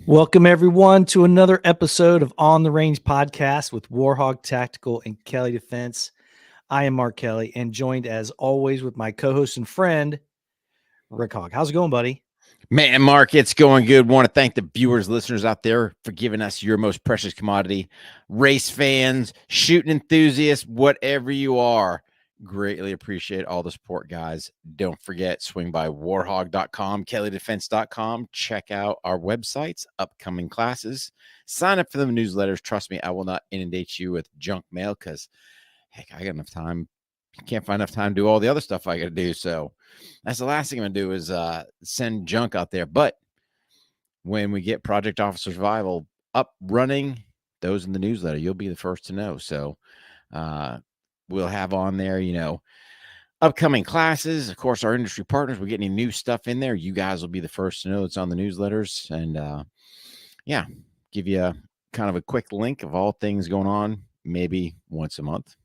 Welcome, everyone, to another episode of On the Range podcast with Hogg Tactical and Kelley Defense. I am Mark Kelley and joined, as always, with my co-host and friend, Rick Hogg. How's it going, buddy? Man, Mark, it's going good. Want to thank the viewers, listeners out there for giving us your most precious commodity. Race fans, shooting enthusiasts, whatever you are. Greatly appreciate all the support, guys. Don't forget, swing by warhog.com, kelleydefense.com. Check out our websites, upcoming classes. Sign up for the newsletters. Trust me, I will not inundate you with junk mail because, heck, I got enough time. Can't find enough time to do all the other stuff I got to do. So that's the last thing I'm going to do is send junk out there. But when we get Project Officer Survival up running, those in the newsletter, you'll be the first to know. So we'll have on there, upcoming classes. Of course, our industry partners, we're getting new stuff in there. You guys will be the first to know it's on the newsletters. And give you kind of a quick link of all things going on, maybe once a month,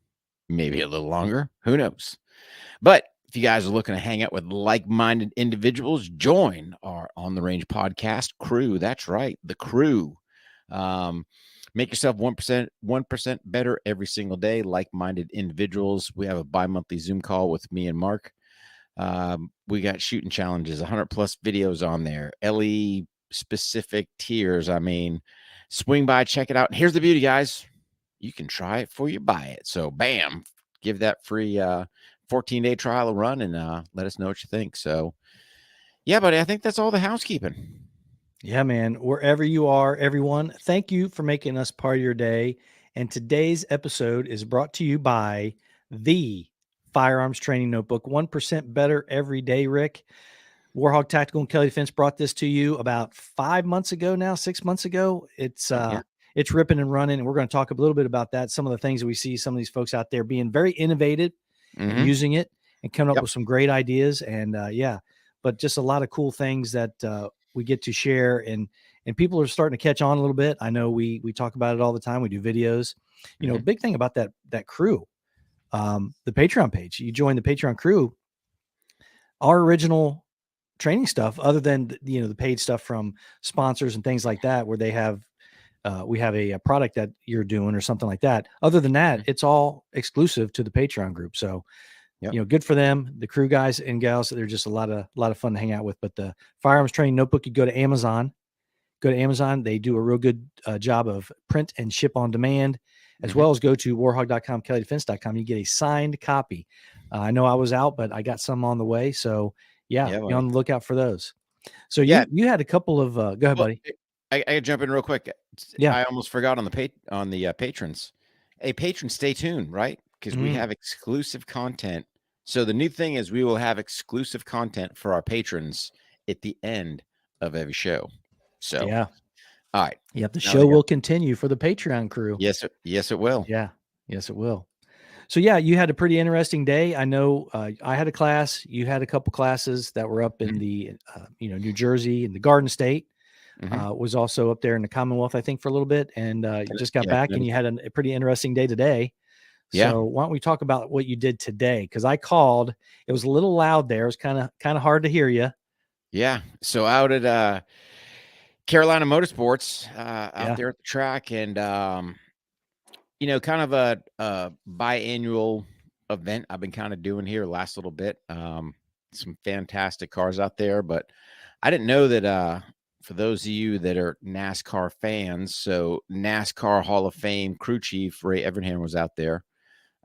maybe a little longer. Who knows? But if you guys are looking to hang out with like-minded individuals, join our On the Range podcast crew. That's right, the crew. Make yourself 1% better every single day. Like-minded individuals. We have a bi-monthly Zoom call with me and Mark. We got shooting challenges, 100 plus videos on there, LE specific tiers. I mean, swing by, check it out. And here's the beauty, guys. You can try it before you buy it. So, bam, give that free 14-day trial a run and let us know what you think. So, yeah, buddy, I think that's all the housekeeping. Yeah, man. Wherever you are, everyone, thank you for making us part of your day. And today's episode is brought to you by the Firearms Training Notebook. 1% better every day, Rick. Hogg Tactical and Kelley Defense brought this to you about 5 months ago now, 6 months ago. It's ripping and running, and we're going to talk a little bit about that. Some of the things that we see some of these folks out there being very innovative and using it and coming up with some great ideas. And but just a lot of cool things that we get to share, and people are starting to catch on a little bit. I know we talk about it all the time. We do videos. Big thing about that crew, the Patreon page. You join the Patreon crew. Our original training stuff, other than the paid stuff from sponsors and things like that, where they have we have a product that you're doing or something like that. Other than that, it's all exclusive to the Patreon group. So, good for them, the crew guys and gals. They're just a lot of fun to hang out with. But the Firearms Training Notebook, you go to Amazon. They do a real good job of print and ship on demand, as well as go to warhog.com, kelleydefense.com. You get a signed copy. I know I was out, but I got some on the way. So be on the lookout for those. So you had a couple of go ahead, buddy. I gotta jump in real quick. Yeah, I almost forgot on the patrons. Hey, patrons, stay tuned, right? Because we have exclusive content. So the new thing is we will have exclusive content for our patrons at the end of every show. So all right. Yep, the show will continue for the Patreon crew. Yes, it will. Yeah, yes, it will. So you had a pretty interesting day. I know I had a class. You had a couple classes that were up in the New Jersey and the Garden State. Was also up there in the Commonwealth, I think, for a little bit, and you just got back, and you had a pretty interesting day today. So why don't we talk about what you did today? Because I called. It was a little loud there. It was kind of hard to hear you. Yeah. So out at Carolina Motorsports, out there at the track, and kind of a biannual event I've been kind of doing here last little bit. Some fantastic cars out there, but I didn't know that for those of you that are NASCAR fans, so NASCAR Hall of Fame crew chief Ray Evernham was out there.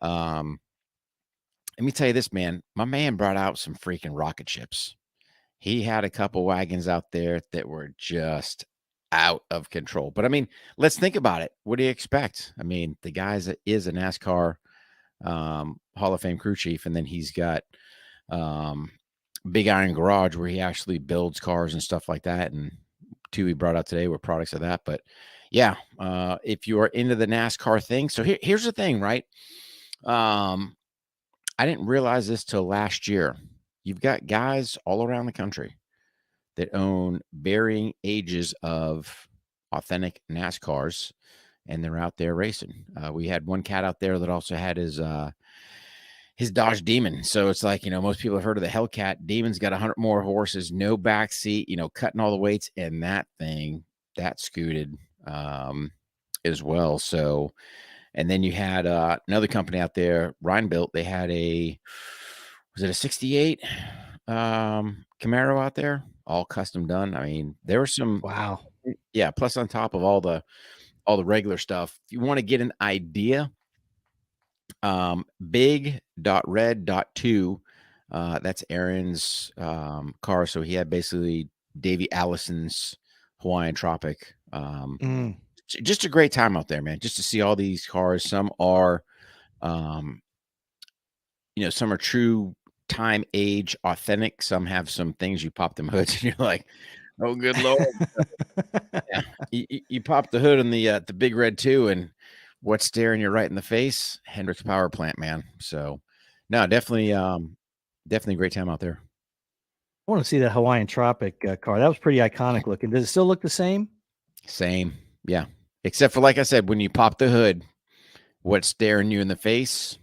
Let me tell you this, man. My man brought out some freaking rocket ships. He had a couple wagons out there that were just out of control. But I mean, let's think about it. What do you expect? I mean, the guy is a NASCAR Hall of Fame crew chief, and then he's got Big Iron Garage where he actually builds cars and stuff like that. And two he brought out today were products of that. But yeah, if you are into the NASCAR thing, so here's the thing, right? I didn't realize this till last year. You've got guys all around the country that own varying ages of authentic NASCARs, and they're out there racing. We had one cat out there that also had his Dodge Demon. So it's like, most people have heard of the Hellcat. Demon's got 100 more horses, no back seat, cutting all the weights, and that thing that scooted as well. So, and then you had another company out there, Ryan built. They had was it a 68 Camaro out there, all custom done. I mean, there were some, Wow. yeah. Plus, on top of all the regular stuff, if you want to get an idea, big.red.2, that's Aaron's car. So he had basically Davey Allison's Hawaiian Tropic. Just a great time out there, man. Just to see all these cars. Some are, some are true time, age, authentic. Some have some things you pop them hoods and you're like, oh, good Lord. Yeah. You pop the hood on the Big Red 2, and what's staring you right in the face? Hendricks Power Plant, man. So, no, definitely a great time out there. I want to see that Hawaiian Tropic car. That was pretty iconic looking. Does it still look the same? Same. Yeah. Except for, like I said, when you pop the hood, what's staring you in the face?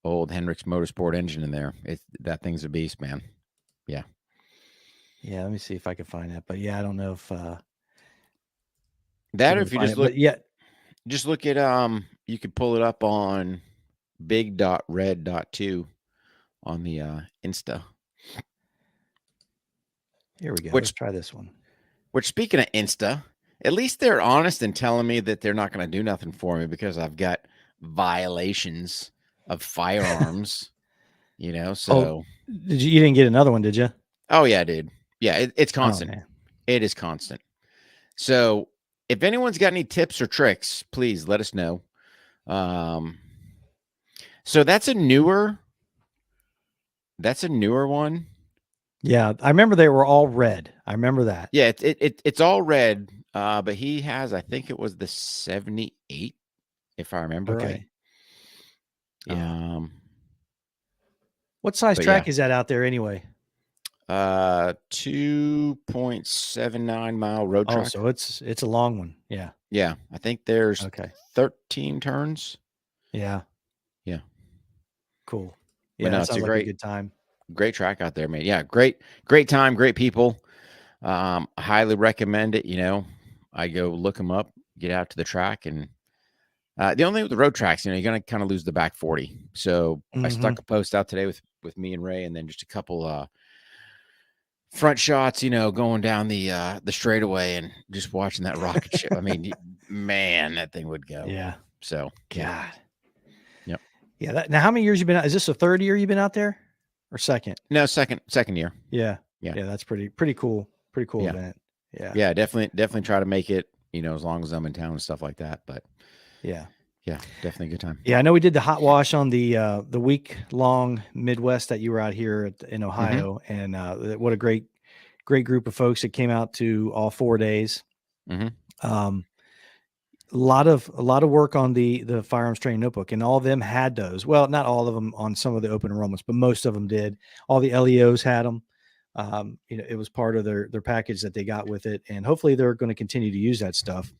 Old Hendricks Motorsport engine in there. That thing's a beast, man. Yeah. Yeah, let me see if I can find that. But yeah, I don't know if that, or if you just look, yeah, just look at you could pull it up on big.red.2 on the Insta. Here we go. Let's try this one. Which, speaking of Insta, at least they're honest in telling me that they're not going to do nothing for me because I've got violations of firearms. So you didn't get another one, did you? Oh yeah, dude. Yeah, it's constant. It is constant. So if anyone's got any tips or tricks, please let us know. So that's a newer one. Yeah, I remember they were all red. I remember that. Yeah, it's all red. But he has, I think it was the 78, if I remember right. Yeah. What size track is that out there anyway? 2.79 mile road track. Oh, so it's a long one. Yeah. Yeah, I think there's 13 turns. Yeah. Yeah. Cool. Yeah, that sounds like a good time. Great track out there, man. Yeah, great time, great people. I highly recommend it. I go look them up, get out to the track, and the only thing with the road tracks, you're going to kind of lose the back 40. So I stuck a post out today with me and Ray, and then just a couple front shots, going down the straightaway and just watching that rocket ship. I mean, man, that thing would go. Yeah. So God. Yep. Yeah. Now, how many years you been out? Is this the third year you've been out there, or second? No, second year. Yeah. That's pretty cool. Pretty cool event. Yeah. Yeah. Definitely try to make it. As long as I'm in town and stuff like that. But yeah, definitely a good time. Yeah, I know we did the hot wash on the week long Midwest that you were out here in Ohio, and what a great group of folks that came out to all 4 days. A lot of work on the firearms training notebook, and all of them had those. Well, not all of them on some of the open enrollments, but most of them did. All the LEOs had them. It was part of their package that they got with it, and hopefully they're going to continue to use that stuff.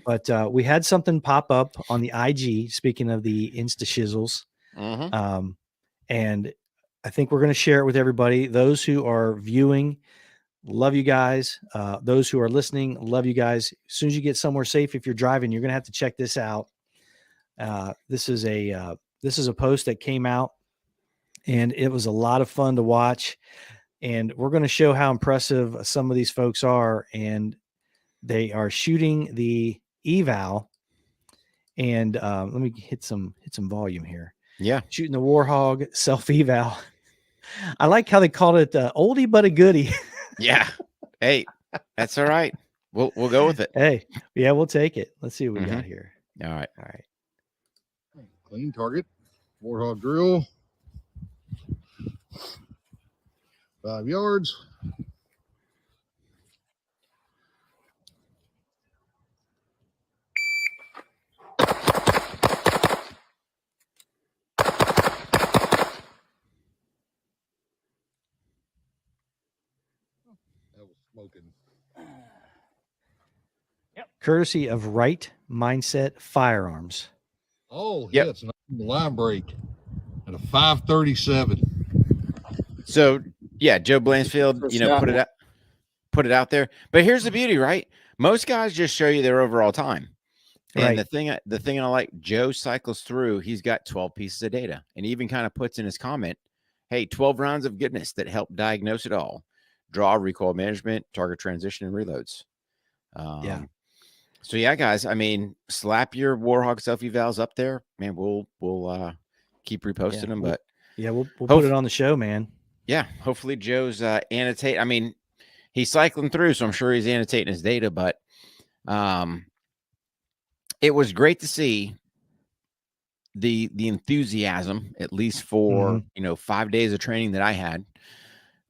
But we had something pop up on the IG, speaking of the Insta shizzles. And I think we're going to share it with everybody. Those who are viewing, love you guys. Those who are listening, love you guys. As soon as you get somewhere safe, if you're driving, you're going to have to check this out. This is a post that came out, and it was a lot of fun to watch. And we're going to show how impressive some of these folks are. And they are shooting the eval, and let me hit some volume here. Yeah, shooting the Warhog self eval. I like how they called it oldie but a goodie. Yeah, hey, that's all right. We'll go with it. Hey, yeah, we'll take it. Let's see what we got here. All right. Clean target, Warhog drill, 5 yards. That was smoking. Courtesy of Right Mindset Firearms. Oh, yeah, it's a line break at a 537. So, yeah, Joe Blansfield, put it out. put it out there. But here's the beauty, right? Most guys just show you their overall time. And Right. the thing I like, Joe cycles through, he's got 12 pieces of data, and even kind of puts in his comment, hey, 12 rounds of goodness that help diagnose it all. Draw, recoil management, target transition, and reloads. Yeah. So yeah, guys, I mean, slap your Warhawk self evals up there, man. We'll keep reposting them, but we'll put it on the show, man. Yeah, hopefully Joe's annotate. I mean, he's cycling through, so I'm sure he's annotating his data, but it was great to see the enthusiasm, at least for 5 days of training that I had.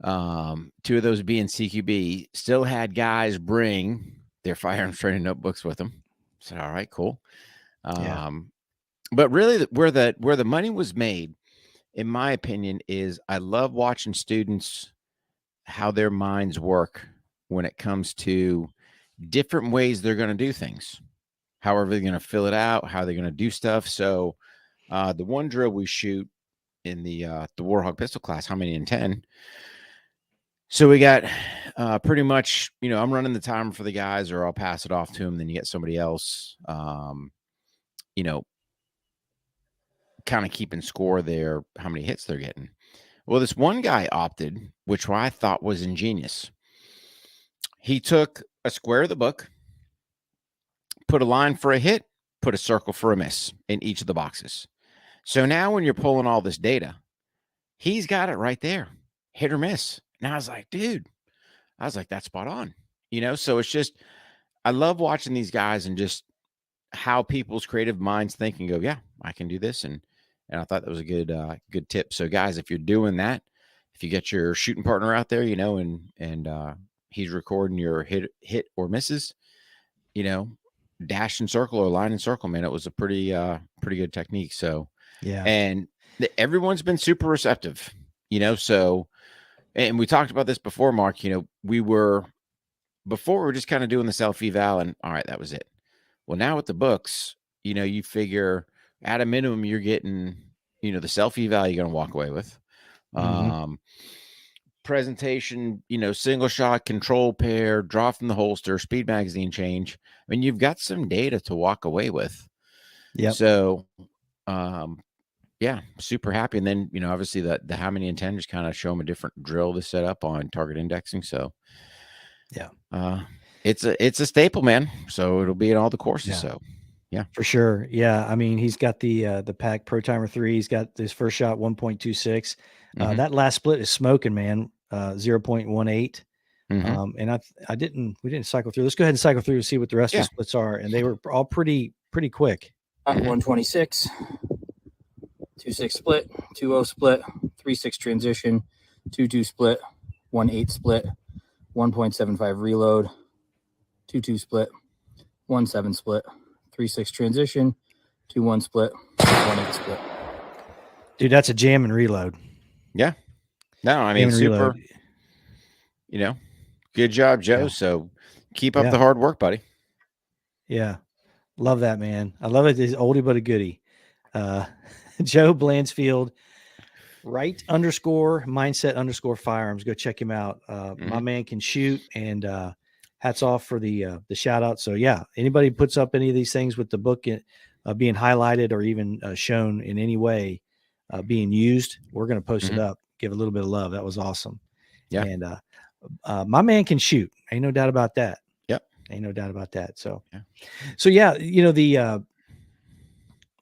2 of those being CQB, still had guys bring their firearms training notebooks with them. Said, all right, cool. But really, where the money was made, in my opinion, is I love watching students, how their minds work when it comes to different ways they're going to do things, however they're going to fill it out, how they're going to do stuff. So the one drill we shoot in the Warhawk pistol class, how many in 10? So we got pretty much, I'm running the timer for the guys, or I'll pass it off to them. Then you get somebody else, kind of keeping score there, how many hits they're getting. Well, this one guy opted, which I thought was ingenious. He took a square of the book, put a line for a hit, put a circle for a miss in each of the boxes. So now when you're pulling all this data, he's got it right there, hit or miss. And I was like, dude, that's spot on. So it's just, I love watching these guys and just how people's creative minds think and go, yeah, I can do this. And I thought that was a good tip. So guys, if you're doing that, if you get your shooting partner out there, and he's recording your hit or misses, dash and circle or line and circle, man, it was a pretty good technique. So, yeah. And everyone's been super receptive, so, and we talked about this before, Mark, we were just kind of doing the self eval and all right, that was it. Well, now with the books, you figure at a minimum, you're getting, the self eval you're going to walk away with. Presentation, single shot, control pair, draw from the holster, speed magazine change. I mean, you've got some data to walk away with. Yeah. So, yeah, super happy. And then, obviously the how many in 10 just kind of show them a different drill to set up on target indexing. So, yeah, it's a staple, man. So it'll be in all the courses. Yeah. So, yeah, for sure. Yeah. I mean, he's got the Pack Pro Timer 3. He's got his first shot 1.26. That last split is smoking, man. 0.18. And we didn't cycle through. Let's go ahead and cycle through to see what the rest of the splits are. And they were all pretty quick. 126, 2.6 split, 2.0 split, 3.6 transition, 2.2 split, 1.8 split, 1.75 reload, 2.2 split, 1.7 split, 3.6 transition, 2.1 split, 1.8 split. Dude, that's a jam and reload. Yeah. No, I mean, super, good job, Joe. Yeah. So keep up the hard work, buddy. Yeah. Love that, man. I love it. It's oldie but a goodie. Joe Blansfield, right_mindset_firearms. Go check him out. My man can shoot, and hats off for the shout out. So yeah, anybody puts up any of these things with the book being highlighted or even shown in any way being used, we're going to post it up, give a little bit of love. That was awesome. Yeah. And my man can shoot. Ain't no doubt about that. Yep. Ain't no doubt about that. So, yeah,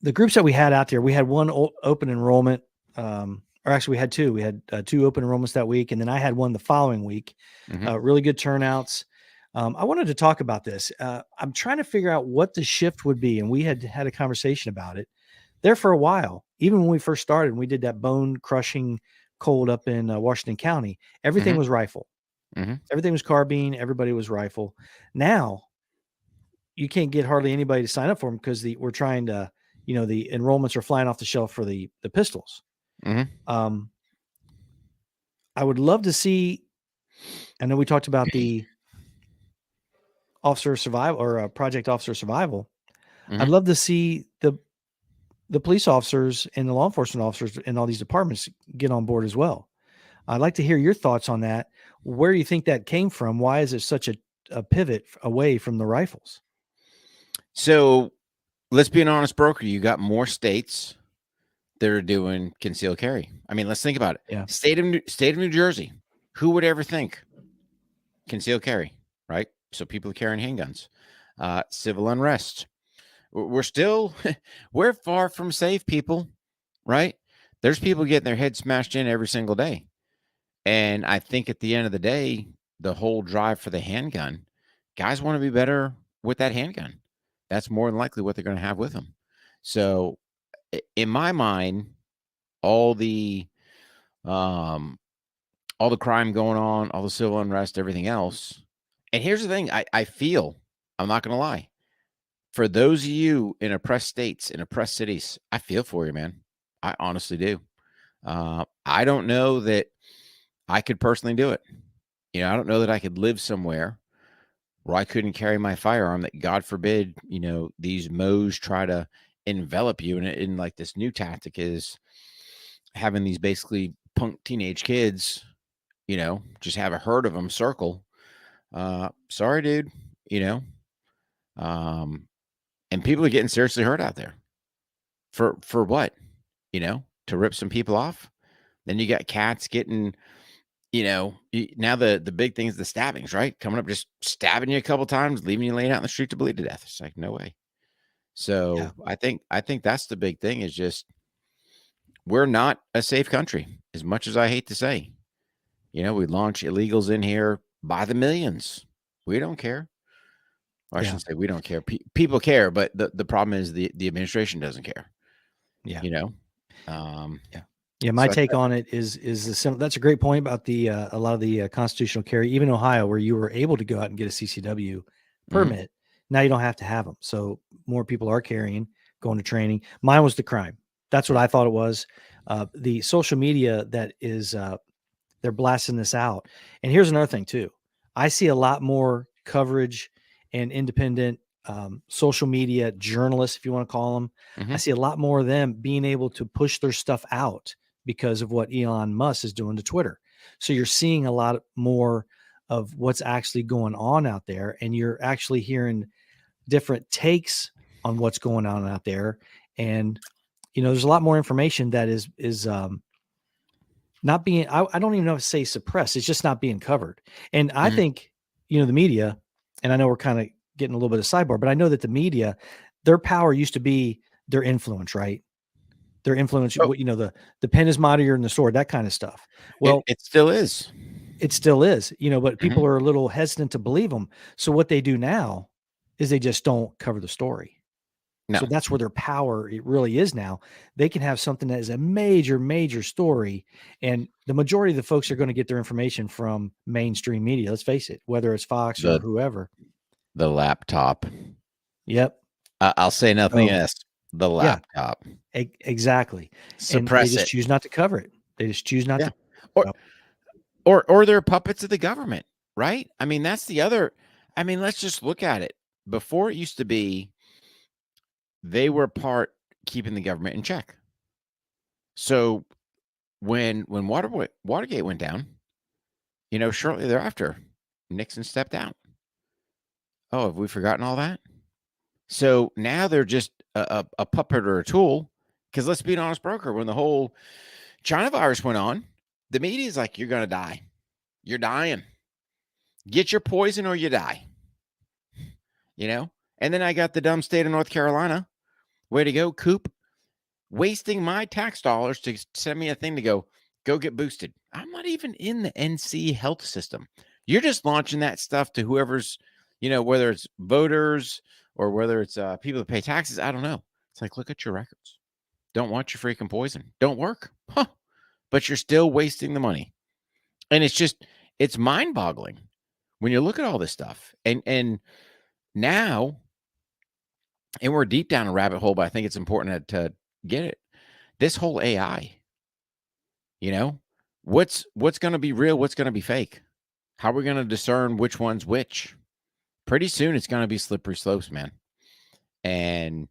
the groups that we had out there, we had one open enrollment, or actually we had two. We had 2 open enrollments that week, and then I had one the following week. Really good turnouts. I wanted to talk about this. I'm trying to figure out what the shift would be, and we had a conversation about it there for a while. Even when we first started, we did that bone crushing cold up in Washington County. Everything was rifle. Everything was carbine. Everybody was rifle. Now you can't get hardly anybody to sign up for them because we're trying to, the enrollments are flying off the shelf for the pistols. I would love to see, I know we talked about the officer survival or project officer survival. I'd love to see the police officers and the law enforcement officers in all these departments get on board as well. I'd like to hear your thoughts on that. Where do you think that came from? Why is it such a pivot away from the rifles? So let's be an honest broker. You got more states that are doing concealed carry. I mean, let's think about it. Yeah. State of New Jersey. Who would ever think concealed carry, right? So people are carrying handguns. Civil unrest. We're still, we're far from safe, people, right? There's people getting their heads smashed in every single day. And I think at the end of the day, the whole drive for the handgun, guys want to be better with that handgun. That's more than likely what they're going to have with them. So in my mind, all the crime going on, all the civil unrest, everything else. And here's the thing, I feel, I'm not going to lie, for those of you in oppressed states, in oppressed cities, I feel for you, man. I honestly do. I don't know that I could personally do it. You know, I don't know that I could live somewhere where I couldn't carry my firearm, that God forbid, you know, these moes try to envelop you. And like this new tactic is having these basically punk teenage kids, you know, just have a herd of them circle. Sorry, dude, you know, and people are getting seriously hurt out there for what, you know, to rip some people off. Then you got cats getting, you know, now the big thing is the stabbings, right? Coming up, just stabbing you a couple times, leaving you laying out in the street to bleed to death. It's like, no way. So Yeah. I think that's the big thing, is just, we're not a safe country, as much as I hate to say. You know, we launch illegals in here by the millions. We don't care. Or I shouldn't say we don't care. People care, but the problem is the administration doesn't care. Yeah. You know? Yeah, my So take on it is that's a great point about the a lot of the constitutional carry, even Ohio, where you were able to go out and get a CCW permit. Now you don't have to have them, so more people are carrying, going to training. Mine was the crime. That's what I thought it was. The social media that is they're blasting this out. And here's another thing too. I see a lot more coverage and independent social media journalists, if you want to call them. I see a lot more of them being able to push their stuff out because of what Elon Musk is doing to Twitter. So you're seeing a lot more of what's actually going on out there, and you're actually hearing different takes on what's going on out there. And, you know, there's a lot more information that is not being, I don't even know if to say suppressed. It's just not being covered. And I think, you know, the media, and I know we're kind of getting a little bit of sidebar, but I know that the media, their power used to be their influence, right? Their influence, you know, the pen is mightier than the sword, that kind of stuff. Well, it still is. It still is, you know, but people are a little hesitant to believe them. So what they do now is they just don't cover the story. No. So that's where their power it really is now. They can have something that is a major, major story. And the majority of the folks are going to get their information from mainstream media. Let's face it, whether it's Fox or whoever. The laptop. Yep. I'll say nothing else. The laptop. Yeah, exactly. Suppress and they just choose not to cover it. They just choose not to. Or they're puppets of the government, right? I mean, that's the other. I mean, let's just look at it. Before, it used to be they were part keeping the government in check. So when Watergate went down, you know, shortly thereafter, Nixon stepped out. Oh, have we forgotten all that? So now they're just a puppet or a tool. Because let's be an honest broker, when the whole China virus went on, the media is like, you're going to die. You're dying. Get your poison or you die. You know? And then I got the dumb state of North Carolina. Way to go, Coop. Wasting my tax dollars to send me a thing to go get boosted. I'm not even in the NC health system. You're just launching that stuff to whoever's, you know, whether it's voters or whether it's people that pay taxes. I don't know. It's like, look at your records. Don't want your freaking poison. Don't work. Huh. But you're still wasting the money. And it's mind-boggling when you look at all this stuff. And now, and we're deep down a rabbit hole, but I think it's important to get it. This whole AI, you know, what's going to be real? What's going to be fake? How are we going to discern which one's which? Pretty soon, it's going to be slippery slopes, man. And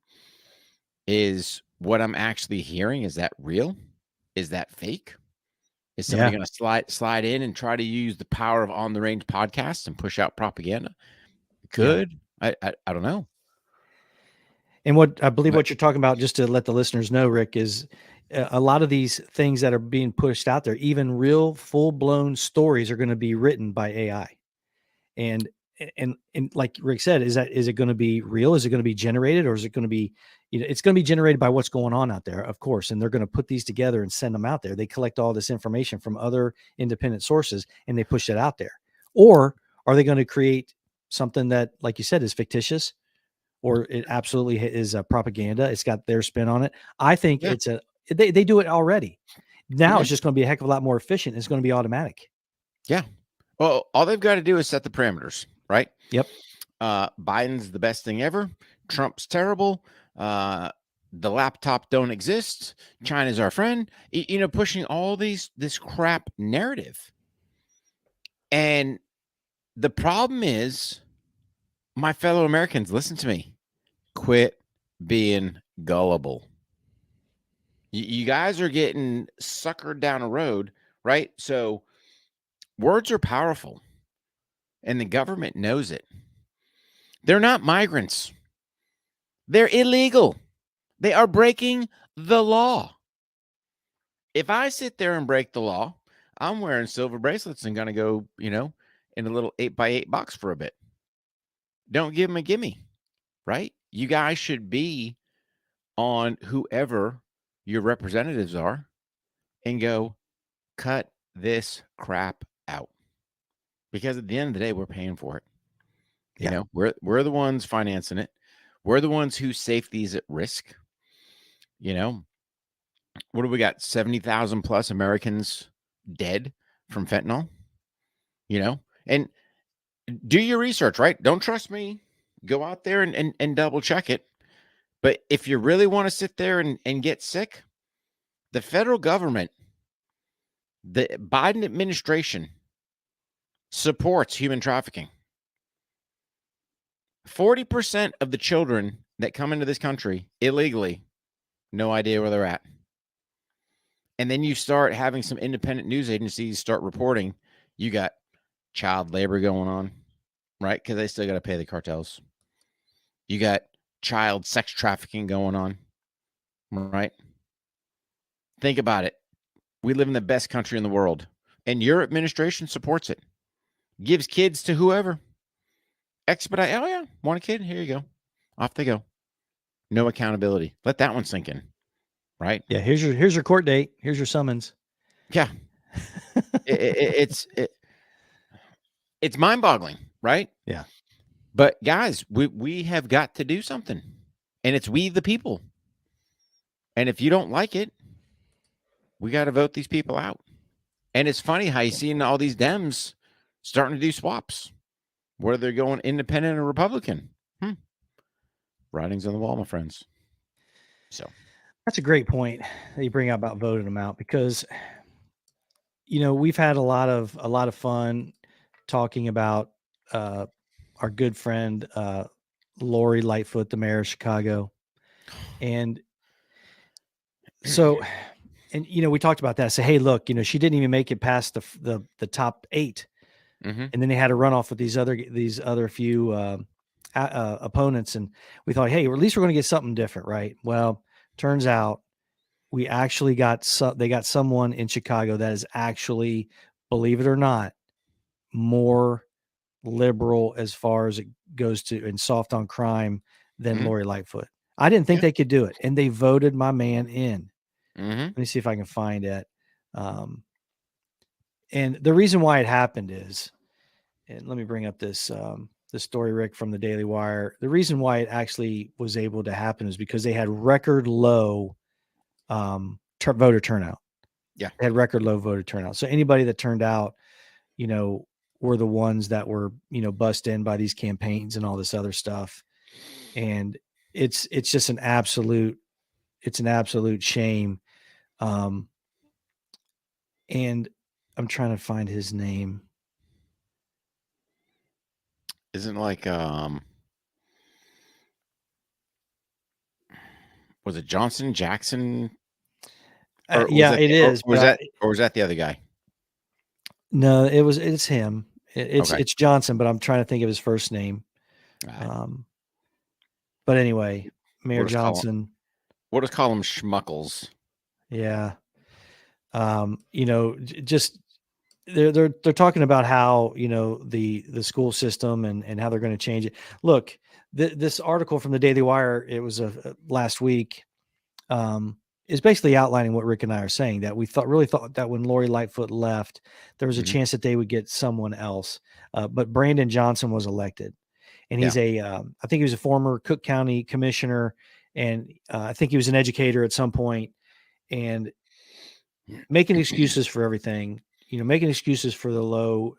is what I'm actually hearing, is that real? Is that fake? Is somebody Yeah. going to slide in and try to use the power of On the Range podcasts and push out propaganda? Could. I don't know. And what I believe But- what you're talking about, just to let the listeners know, Rick, is a lot of these things that are being pushed out there, even real full-blown stories, are going to be written by AI. And like Rick said, is it going to be real? Is it going to be generated, or is it going to be, it's going to be generated by what's going on out there, of course. And they're going to put these together and send them out there. They collect all this information from other independent sources and they push it out there. Or are they going to create something that, like you said, is fictitious, or it absolutely is a propaganda? It's got their spin on it. I think they do it already. Now it's just going to be a heck of a lot more efficient. It's going to be automatic. Yeah. Well, all they've got to do is set the parameters, right? Yep. Biden's the best thing ever. Trump's terrible. The laptop don't exist. China's our friend. Pushing all this crap narrative. And the problem is, my fellow Americans, listen to me. Quit being gullible. You guys are getting suckered down a road, right? So words are powerful, and the government knows it. They're not migrants. They're illegal. They are breaking the law. If I sit there and break the law, I'm wearing silver bracelets and going to go, in a little 8x8 box for a bit. Don't give them a gimme, right? You guys should be on whoever your representatives are and go, cut this crap out. Because at the end of the day, we're paying for it. We're the ones financing it. We're the ones whose safety is at risk. What do we got? 70,000 plus Americans dead from fentanyl. And do your research, right? Don't trust me. Go out there and double check it. But if you really want to sit there and get sick, the federal government, the Biden administration supports human trafficking. 40% of the children that come into this country illegally, no idea where they're at. And then you start having some independent news agencies start reporting you got child labor going on, right? Because they still got to pay the cartels. You got child sex trafficking going on, right? Think about it. We live in the best country in the world, and your administration supports it. Gives kids to whoever. Expedite. Oh, yeah. Want a kid? Here you go. Off they go. No accountability. Let that one sink in, right? Yeah. Here's your court date. Here's your summons. Yeah. It's mind-boggling, right? Yeah. But guys, we have got to do something, and it's we the people. And if you don't like it, we got to vote these people out. And it's funny how you see all these Dems starting to do swaps, whether they're going independent or Republican. Writing's on the wall, my friends. So that's a great point that you bring up about voting them out, because we've had a lot of fun talking about our good friend Lori Lightfoot, the mayor of Chicago. And so, and we talked about that. Say, hey, look, she didn't even make it past the top 8. And then they had a runoff with these other few opponents, and we thought, hey, at least we're going to get something different, right? Well, turns out we actually they got someone in Chicago that is actually, believe it or not, more liberal as far as it goes to and soft on crime than Lori Lightfoot. I didn't think they could do it, and they voted my man in. Let me see if I can find it. And the reason why it happened is, and let me bring up this story, Rick, from the Daily Wire. The reason why it actually was able to happen is because they had record low voter turnout. Yeah, they had record low voter turnout. So anybody that turned out, were the ones that were, bussed in by these campaigns and all this other stuff. And it's just an absolute shame. And I'm trying to find his name. Isn't like was it Johnson Jackson? Yeah, it is. Or was that the other guy? No, it's him. It's Okay. it's Johnson, but I'm trying to think of his first name. All right. But anyway, Mayor We'll just call him. Johnson. We'll just call him Schmuckles. Yeah. Just they're talking about how, the school system and how they're going to change it. Look, this article from the Daily Wire, it was last week, is basically outlining what Rick and I are saying, that we really thought that when Lori Lightfoot left, there was a Mhm. chance that they would get someone else. But Brandon Johnson was elected, and he's I think he was a former Cook County commissioner, and I think he was an educator at some point, and making excuses for everything, making excuses for the low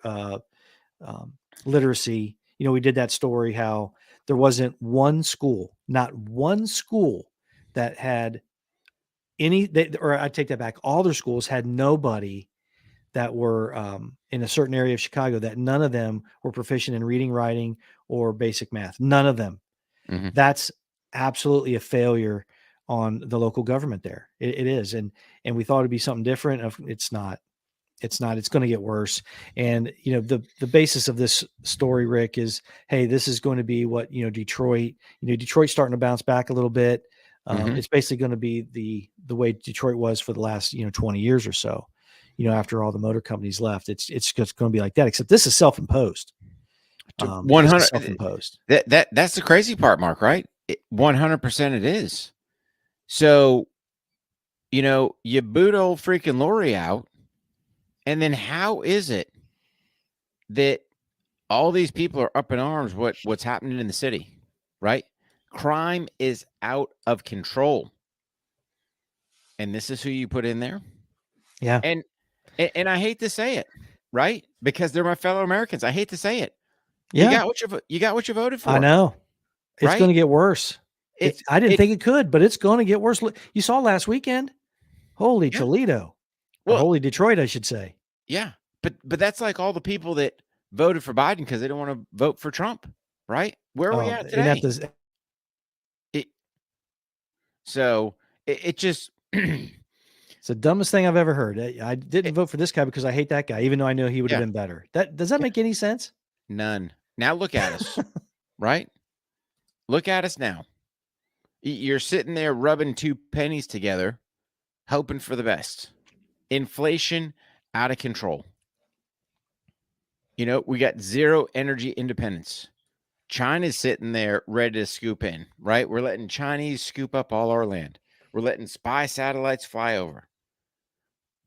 literacy. We did that story how there wasn't not one school that had or I take that back. All their schools had nobody that were in a certain area of Chicago, that none of them were proficient in reading, writing, or basic math. None of them. Mhm. That's absolutely a failure on the local government there. It is. And we thought it'd be something different. It's not. It's not. It's going to get worse. And the basis of this story, Rick, is, hey, this is going to be what Detroit. Detroit's starting to bounce back a little bit. Mhm. It's basically going to be the way Detroit was for the last 20 years or so. After all the motor companies left, it's just going to be like that. Except this is self-imposed. This is 100. self-imposed. That's the crazy part, Mark. Right? 100% it is. So, you boot old freaking Lori out, and then how is it that all these people are up in arms? What's happening in the city, right? Crime is out of control, and this is who you put in there. Yeah. And I hate to say it, right? Because they're my fellow Americans. I hate to say it. Yeah. You got what you voted for. I know. It's right? going to get worse. I didn't think it could, but it's going to get worse. You saw last weekend. Holy Toledo. Or holy Detroit, I should say. Yeah. But that's like all the people that voted for Biden because they don't want to vote for Trump, right? Where are we at today? It just it's the dumbest thing I've ever heard. I didn't vote for this guy because I hate that guy, even though I know he would have been better. Does that make any sense? None. Now look at us, right? Look at us now. You're sitting there rubbing two pennies together, hoping for the best. Inflation out of control. We got zero energy independence. China's sitting there ready to scoop in, right? We're letting Chinese scoop up all our land. We're letting spy satellites fly over.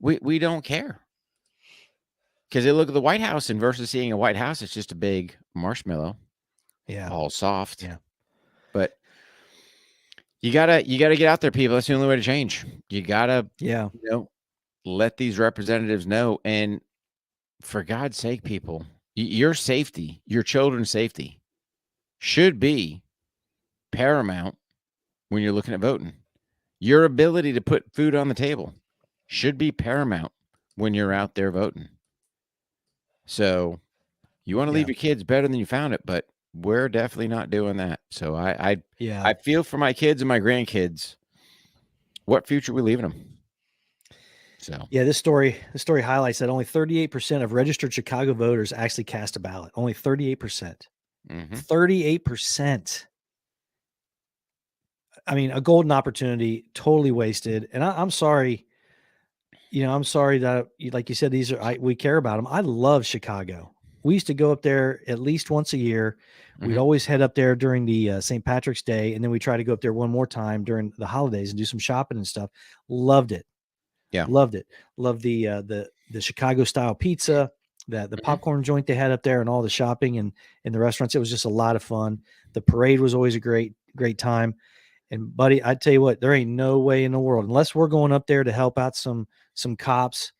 We don't care. Because they look at the White House, and versus seeing a White House, it's just a big marshmallow. Yeah. All soft. Yeah. But you gotta get out there, people. That's the only way to change. You gotta let these representatives know. And for God's sake, people, your safety, your children's safety should be paramount when you're looking at voting. Your ability to put food on the table should be paramount when you're out there voting. So you want to leave your kids better than you found it, but we're definitely not doing that. So I feel for my kids and my grandkids. What future are we leaving them? So this story highlights that only 38% of registered Chicago voters actually cast a ballot. Only 38%. 38%. I mean, a golden opportunity, totally wasted. And I'm sorry. I'm sorry that, like you said, we care about them. I love Chicago. We used to go up there at least once a year. We'd always head up there during the St. Patrick's Day, and then we try to go up there one more time during the holidays and do some shopping and stuff. Loved it. Yeah, loved it. Loved the Chicago style pizza, the popcorn joint they had up there, and all the shopping and in the restaurants. It was just a lot of fun. The parade was always a great time. And buddy, I tell you what, there ain't no way in the world, unless we're going up there to help out some cops,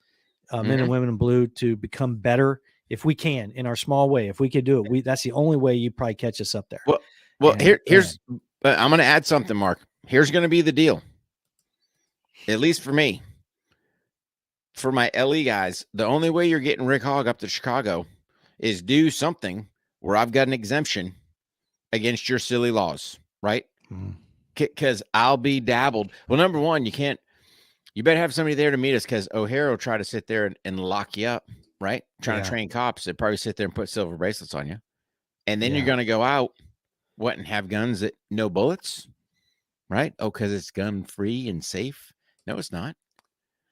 men and women in blue, to become better. If we can, in our small way, if we could do it, that's the only way you'd probably catch us up there. Well, here's I'm going to add something, Mark. Here's going to be the deal. At least for me, for my LE guys, the only way you're getting Rick Hogg up to Chicago is do something where I've got an exemption against your silly laws, right? Because I'll be dabbled. Well, number one, you better have somebody there to meet us, because O'Hare will try to sit there and lock you up. right? Trying Yeah. to train cops that probably sit there and put silver bracelets on you. And then Yeah. you're going to go out, and have guns that no bullets, right? Oh, because it's gun free and safe. No, it's not.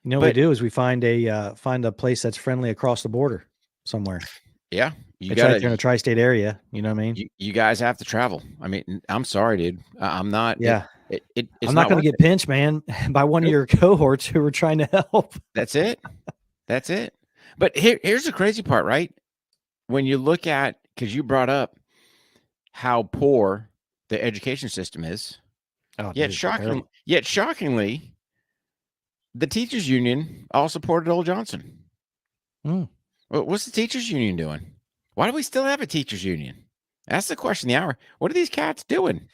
You know what we do is we find a place that's friendly across the border somewhere. Yeah, you It's right got there in a tri-state area. You know what I mean? you guys have to travel. I mean, I'm sorry, dude. I'm not. Yeah. It's I'm not going to worth get it. pinched, man, by one of your cohorts who were trying to help. That's it. That's it. But here's the crazy part, right? When you look at, because you brought up how poor the education system is, Oh, yet dude, terrible. shockingly, the teachers union all supported old Johnson. Mm. What's the teachers union doing? Why do we still have a teachers union? That's the question of the hour. What are these cats doing?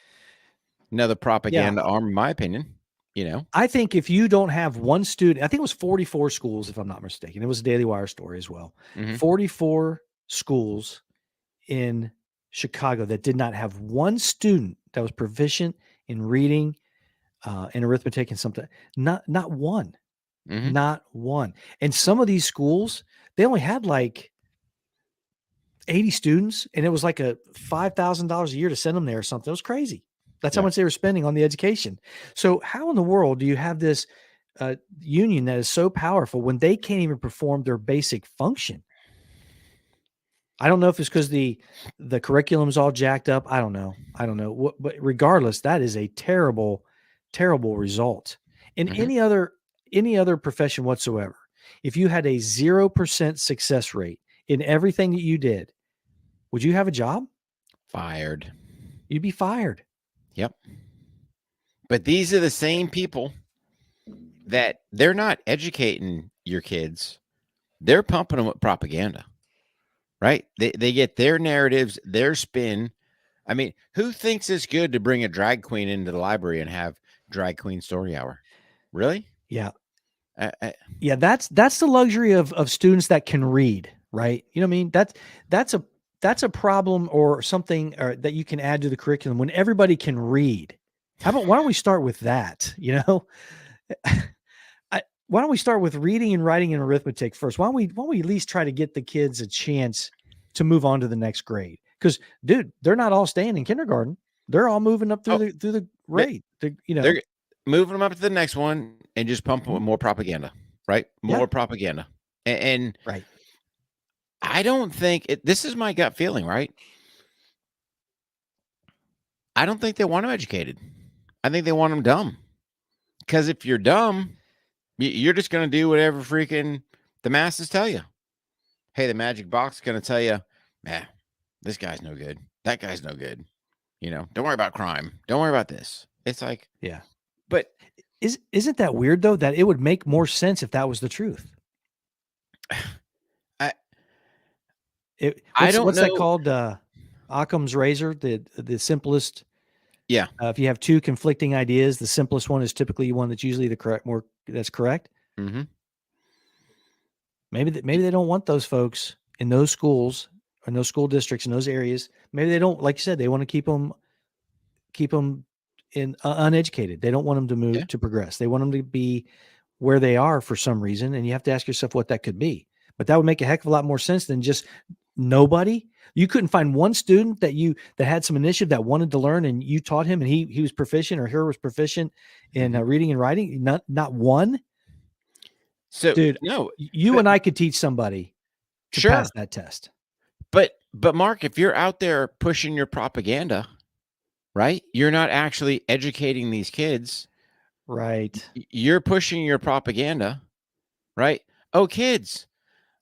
Another propaganda arm, in my opinion. You know, I think if you don't have one student, I think it was 44 schools, if I'm not mistaken. It was a Daily Wire story as well. 44 schools in Chicago that did not have one student that was proficient in reading and arithmetic and something. Not one. Not one. And some of these schools, they only had like 80 students, and it was like a $5,000 a year to send them there or something. It was crazy. That's how much they were spending on the education. So how in the world do you have this union that is so powerful when they can't even perform their basic function? I don't know if it's because the curriculum's all jacked up. I don't know. But regardless, that is a terrible, terrible result. In any other profession whatsoever, if you had a 0% success rate in everything that you did, would you have a job? Fired. You'd be fired. Yep. But these are the same people that they're not educating your kids. They're pumping them with propaganda, right? They get their narratives, their spin. I mean, who thinks it's good to bring a drag queen into the library and have drag queen story hour? Really? Yeah. Yeah, that's the luxury of students that can read, right? You know what I mean? That's a problem or something that you can add to the curriculum when everybody can read. Why don't we start with that? You know, why don't we start with reading and writing and arithmetic first? Why don't we at least try to get the kids a chance to move on to the next grade? Because, dude, they're not all staying in kindergarten. They're all moving up through the grade. They're moving them up to the next one and just pumping with more propaganda, right? More propaganda. And right. I don't think this is my gut feeling, right? I don't think they want them educated. I think they want them dumb. Because if you're dumb, you're just going to do whatever freaking the masses tell you. Hey, the magic box is going to tell you, man, this guy's no good. That guy's no good. You know, don't worry about crime. Don't worry about this. It's like, yeah. But isn't that weird though, that it would make more sense if that was the truth? What's that called? Occam's razor, the simplest. Yeah. If you have two conflicting ideas, the simplest one is typically one that's usually that's correct. Mm-hmm. Maybe they don't want those folks in those schools, in those school districts, in those areas. Maybe they don't, like you said, they want to keep them in uneducated. They don't want them to move to progress. They want them to be where they are for some reason. And you have to ask yourself what that could be. But that would make a heck of a lot more sense than just nobody. You couldn't find one student that had some initiative that wanted to learn, and you taught him, and he was proficient, or her was proficient in reading and writing. Not one. So, dude, no, and I could teach somebody to pass that test. But Mark, if you're out there pushing your propaganda, right? You're not actually educating these kids. Right. You're pushing your propaganda, right? Oh, kids,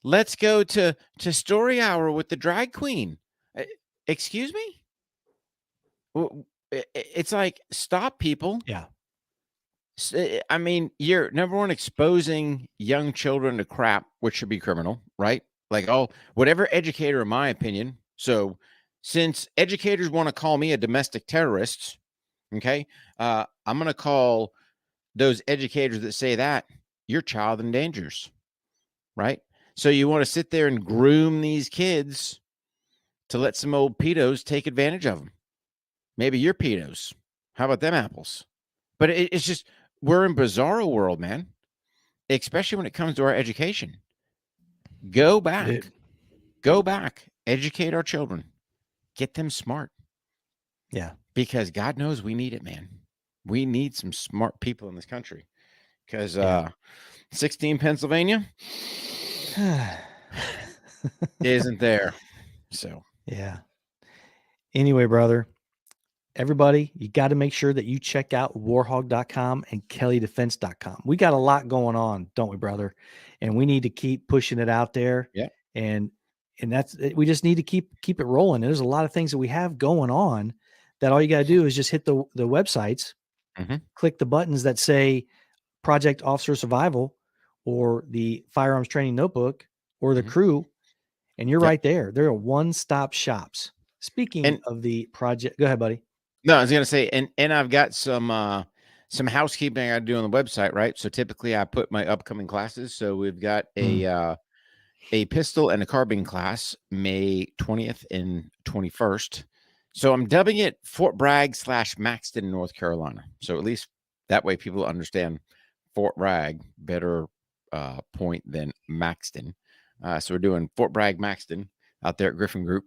let's go to story hour with the drag queen. Excuse me? It's like, stop, people. Yeah. I mean, you're number one, exposing young children to crap, which should be criminal, right? Like, whatever educator, in my opinion. So since educators want to call me a domestic terrorist, okay, I'm going to call those educators that say that you're child endangers, right? So you want to sit there and groom these kids to let some old pedos take advantage of them. Maybe you're pedos. How about them apples? But it's just, we're in bizarro world, man, especially when it comes to our education. Go back. Dude. Go back. Educate our children. Get them smart. Yeah. Because God knows we need it, man. We need some smart people in this country. Because 16 Pennsylvania isn't there. So yeah. Anyway, brother, everybody, you got to make sure that you check out warhog.com and kelleydefense.com. We got a lot going on, don't we, brother? And we need to keep pushing it out there. Yeah. And that's, we just need to keep it rolling. There's a lot of things that we have going on that all you got to do is just hit the websites, click the buttons that say Project Officer Survival or the Firearms Training Notebook or the crew, and you're right there. They're one-stop shops. Speaking of the project, go ahead, buddy. No, I was gonna say, and I've got some housekeeping I do on the website, right? So typically I put my upcoming classes. So we've got a pistol and a carbine class, May 20th and 21st. So I'm dubbing it Fort Bragg / Maxton, North Carolina. So at least that way people understand Fort Bragg better point than Maxton. So we're doing Fort Bragg Maxton out there at Griffin Group.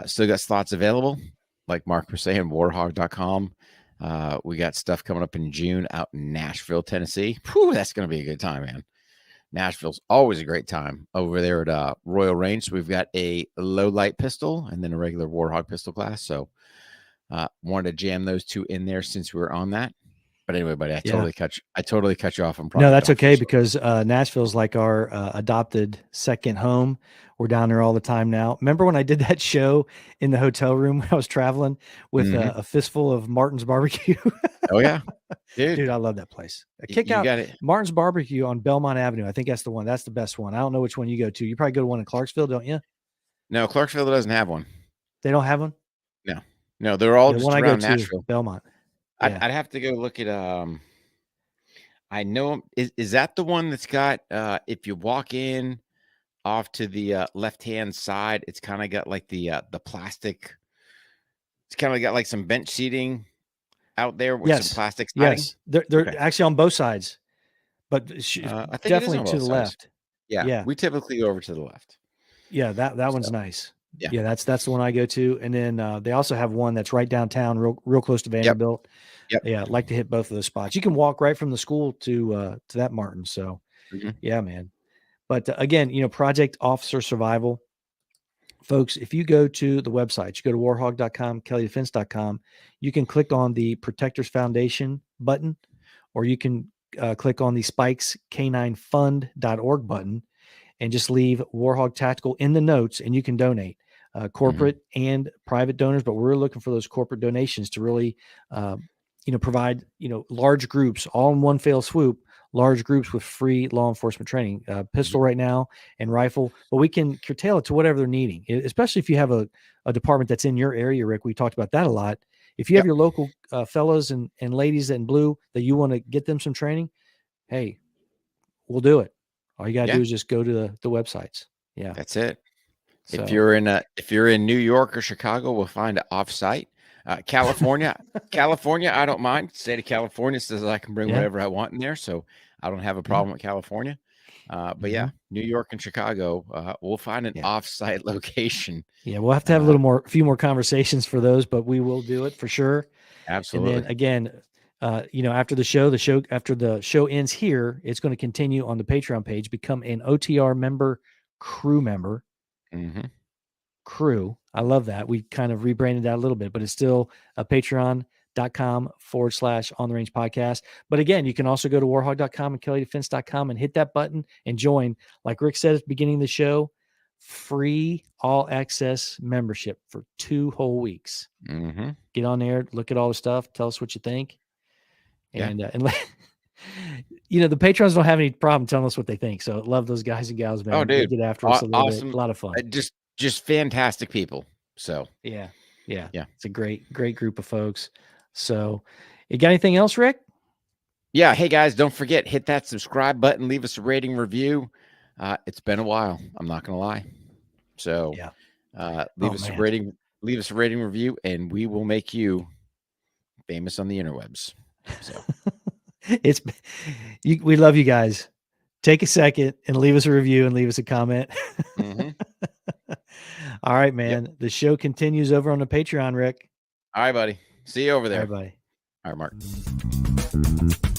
Still got slots available. Like Mark was saying, warhog.com. We got stuff coming up in June out in Nashville, Tennessee. Whew, that's going to be a good time, man. Nashville's always a great time over there at Royal Range. So we've got a low light pistol and then a regular Warhog pistol class. So wanted to jam those two in there since we were on that. But anyway, buddy, I totally cut you off on Project. No, that's okay, because Nashville's like our adopted second home. We're down there all the time now. Remember when I did that show in the hotel room when I was traveling with a fistful of Martin's Barbecue? Oh yeah, dude, I love that place. Kick out Martin's Barbecue on Belmont Avenue. I think that's the one. That's the best one. I don't know which one you go to. You probably go to one in Clarksville, don't you? No, Clarksville doesn't have one. They don't have one? No, they're all just around Nashville. Belmont. Yeah. I'd have to go look at I know is that the one that's got if you walk in off to the left-hand side, it's kind of got like the plastic, it's kind of got like some bench seating out there with some plastic siding. Yes, they're actually on both sides, but I think definitely to the left. Yeah, we typically go over to the left. Yeah, that one's nice. Yeah, that's the one I go to, and then they also have one that's right downtown, real close to Vanderbilt. Yep. Yeah, I'd like to hit both of those spots. You can walk right from the school to that Martin. So, yeah, man. But again, Project Officer Survival, folks. If you go to the website, you go to warhog.com, kelleydefense.com, you can click on the Protectors Foundation button, or you can click on the spikescaninefund.org button and just leave Warhog Tactical in the notes, and you can donate. Corporate and private donors, but we're looking for those corporate donations to really, provide, large groups all in one fell swoop, large groups with free law enforcement training, pistol right now and rifle, but we can curtail it to whatever they're needing, especially if you have a department that's in your area, Rick. We talked about that a lot. If you have your local fellas and ladies in blue that you want to get them some training, hey, we'll do it. All you got to do is just go to the websites. Yeah. That's it. So, if you're in New York or Chicago, we'll find it offsite. California, I don't mind. State of California says I can bring whatever I want in there, so I don't have a problem with California. But yeah, New York and Chicago, we'll find an offsite location. Yeah, we'll have to have a few more conversations for those, but we will do it for sure. Absolutely. And then again, after the show ends here, it's going to continue on the Patreon page. Become an OTR member, crew member. Crew. I love that. We kind of rebranded that a little bit, but it's still a patreon.com/on the range podcast. But again, you can also go to warhog.com and kelleydefense.com and hit that button and join. Like Rick said at the beginning of the show, free all access membership for 2 whole weeks. Get on there, look at all the stuff, tell us what you think. And the patrons don't have any problem telling us what they think. So love those guys and gals, man. Oh, dude. They get after us a little bit. A lot of fun. Just fantastic people. So yeah. It's a great group of folks. So you got anything else, Rick? Yeah. Hey guys, don't forget, hit that subscribe button, leave us a rating review. It's been a while. I'm not going to lie. So leave us a rating review, and we will make you famous on the interwebs. So we love you guys. take a second and leave us a review and leave us a comment. Mhm. All right, man. The show continues over on the Patreon, Rick. All right, buddy. See you over there. Bye-bye. All right, Mark.